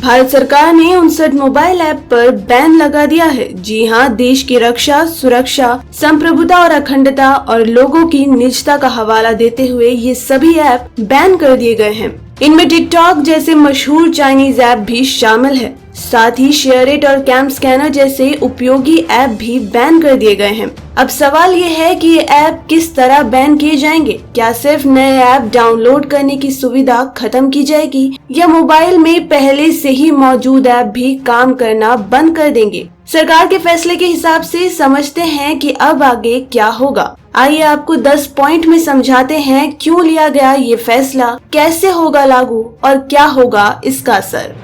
भारत सरकार ने 59 mobile app पर बैन लगा दिया है। जी हां, देश की रक्षा, सुरक्षा, संप्रभुता और अखंडता और लोगों की निजता का हवाला देते हुए ये सभी ऐप बैन कर दिए गए हैं। इनमें टिकटॉक जैसे मशहूर चाइनीज ऐप भी शामिल है। साथ ही शेयरइट और कैम स्कैनर जैसे उपयोगी ऐप भी बैन कर दिए गए हैं। अब सवाल ये है कि ये ऐप किस तरह बैन किए जाएंगे? क्या सिर्फ नए ऐप डाउनलोड करने की सुविधा खत्म की जाएगी या मोबाइल में पहले से ही मौजूद ऐप भी काम करना बंद कर देंगे? सरकार के फैसले के हिसाब से समझते हैं कि अब आगे क्या होगा। आइए आपको 10 पॉइंट में समझाते हैं क्यों लिया गया ये फैसला, कैसे होगा लागू और क्या होगा इसका असर।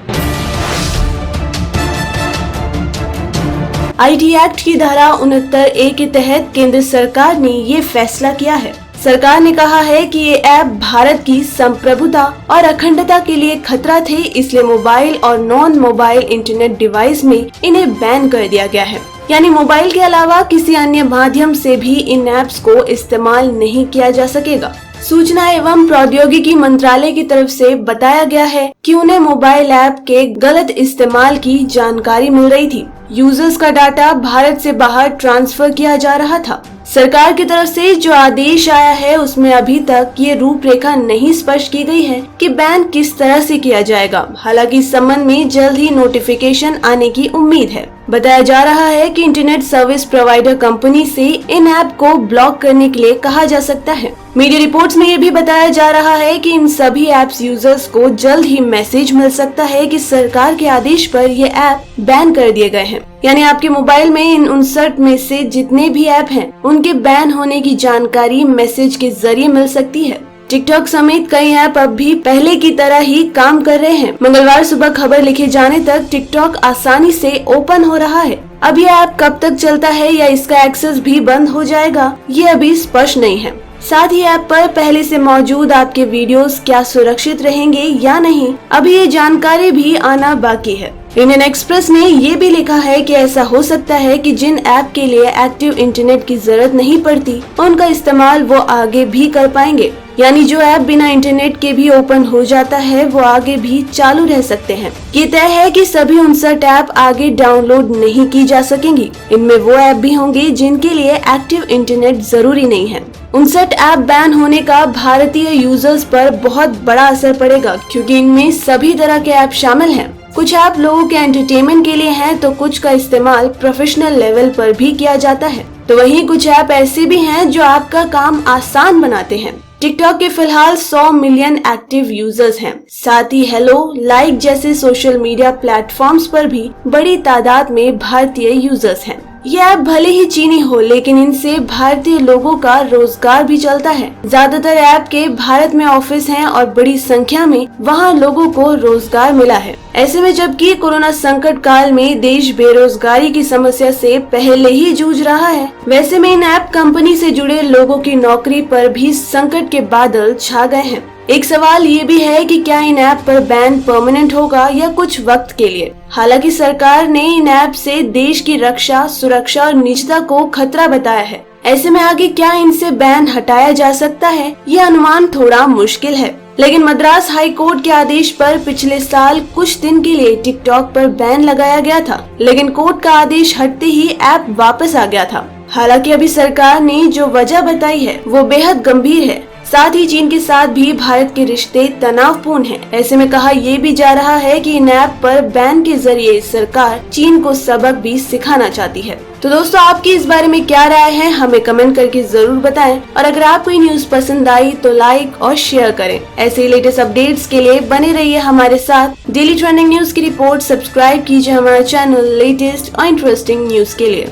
आईटी एक्ट की धारा 69A के तहत केंद्र सरकार ने ये फैसला किया है। सरकार ने कहा है कि ये ऐप भारत की संप्रभुता और अखंडता के लिए खतरा थे, इसलिए मोबाइल और नॉन मोबाइल इंटरनेट डिवाइस में इन्हें बैन कर दिया गया है। यानी मोबाइल के अलावा किसी अन्य माध्यम से भी इन ऐप्स को इस्तेमाल नहीं किया जा सकेगा। सूचना एवं प्रौद्योगिकी मंत्रालय की तरफ से बताया गया है कि उन्हें मोबाइल ऐप के गलत इस्तेमाल की जानकारी मिल रही थी। यूजर्स का डाटा भारत से बाहर ट्रांसफर किया जा रहा था। सरकार की तरफ से जो आदेश आया है उसमें अभी तक ये रूपरेखा नहीं स्पष्ट की गई है कि बैन किस तरह से किया जाएगा। हालांकि इस संबंध में जल्द ही नोटिफिकेशन आने की उम्मीद है। बताया जा रहा है कि इंटरनेट सर्विस प्रोवाइडर कंपनी से इन ऐप को ब्लॉक करने के लिए कहा जा सकता है। मीडिया रिपोर्ट्स में ये भी बताया जा रहा है कि इन सभी ऐप्स यूजर्स को जल्द ही मैसेज मिल सकता है कि सरकार के आदेश पर ये ऐप बैन कर दिए गए हैं। यानी आपके मोबाइल में इन 59 में से जितने भी ऐप हैं, उनके बैन होने की जानकारी मैसेज के जरिए मिल सकती है। टिकटॉक समेत कई ऐप अब भी पहले की तरह ही काम कर रहे हैं। मंगलवार सुबह खबर लिखे जाने तक टिकटॉक आसानी से ओपन हो रहा है। अब ये ऐप कब तक चलता है या इसका एक्सेस भी बंद हो जाएगा, ये अभी स्पष्ट नहीं है। साथ ही ऐप पर पहले से मौजूद आपके वीडियोस क्या सुरक्षित रहेंगे या नहीं, अभी ये जानकारी भी आना बाकी है। इंडियन एक्सप्रेस ने ये भी लिखा है कि ऐसा हो सकता है कि जिन ऐप के लिए एक्टिव इंटरनेट की जरूरत नहीं पड़ती, उनका इस्तेमाल वो आगे भी कर पाएंगे। यानी जो ऐप बिना इंटरनेट के भी ओपन हो जाता है वो आगे भी चालू रह सकते हैं। ये तय है कि सभी 59 ऐप आगे डाउनलोड नहीं की जा सकेंगी। इनमें वो ऐप भी होंगे जिनके लिए एक्टिव इंटरनेट जरूरी नहीं है। 59 ऐप बैन होने का भारतीय यूजर्स पर बहुत बड़ा असर पड़ेगा, क्योंकि इनमें सभी तरह के ऐप शामिल हैं। कुछ ऐप लोगों के एंटरटेनमेंट के लिए हैं, तो कुछ का इस्तेमाल प्रोफेशनल लेवल पर भी किया जाता है। तो वहीं कुछ ऐप ऐसे भी हैं जो आपका काम आसान बनाते हैं। टिकटॉक के फिलहाल 100 मिलियन एक्टिव यूजर्स हैं। साथ ही हेलो, लाइक जैसे सोशल मीडिया प्लेटफॉर्म्स पर भी बड़ी तादाद में भारतीय यूजर्स हैं। ये ऐप भले ही चीनी हो, लेकिन इनसे भारतीय लोगों का रोजगार भी चलता है। ज्यादातर ऐप के भारत में ऑफिस हैं और बड़ी संख्या में वहाँ लोगों को रोजगार मिला है। ऐसे में जबकि कोरोना संकट काल में देश बेरोजगारी की समस्या से पहले ही जूझ रहा है, वैसे में इन ऐप कंपनी से जुड़े लोगों की नौकरी पर भी संकट के बादल छा गए हैं। एक सवाल ये भी है कि क्या इन ऐप पर बैन परमानेंट होगा या कुछ वक्त के लिए। हालांकि सरकार ने इन ऐप से देश की रक्षा, सुरक्षा और निजता को खतरा बताया है। ऐसे में आगे क्या इनसे बैन हटाया जा सकता है, ये अनुमान थोड़ा मुश्किल है। लेकिन मद्रास हाई कोर्ट के आदेश पर पिछले साल कुछ दिन के लिए टिकटॉक पर बैन लगाया गया था, लेकिन कोर्ट का आदेश हटते ही ऐप वापस आ गया था। हालांकि अभी सरकार ने जो वजह बताई है वो बेहद गंभीर है। साथ ही चीन के साथ भी भारत के रिश्ते तनावपूर्ण हैं। ऐसे में कहा यह भी जा रहा है कि इन ऐप पर बैन के जरिए सरकार चीन को सबक भी सिखाना चाहती है। तो दोस्तों, आपकी इस बारे में क्या राय है, हमें कमेंट करके जरूर बताएं। और अगर आपको ये न्यूज पसंद आई तो लाइक और शेयर करें। ऐसे ही लेटेस्ट अपडेट्स के लिए बने रहिए हमारे साथ। डेली ट्रेंडिंग न्यूज की रिपोर्ट सब्सक्राइब कीजिए हमारा चैनल लेटेस्ट और इंटरेस्टिंग न्यूज के लिए।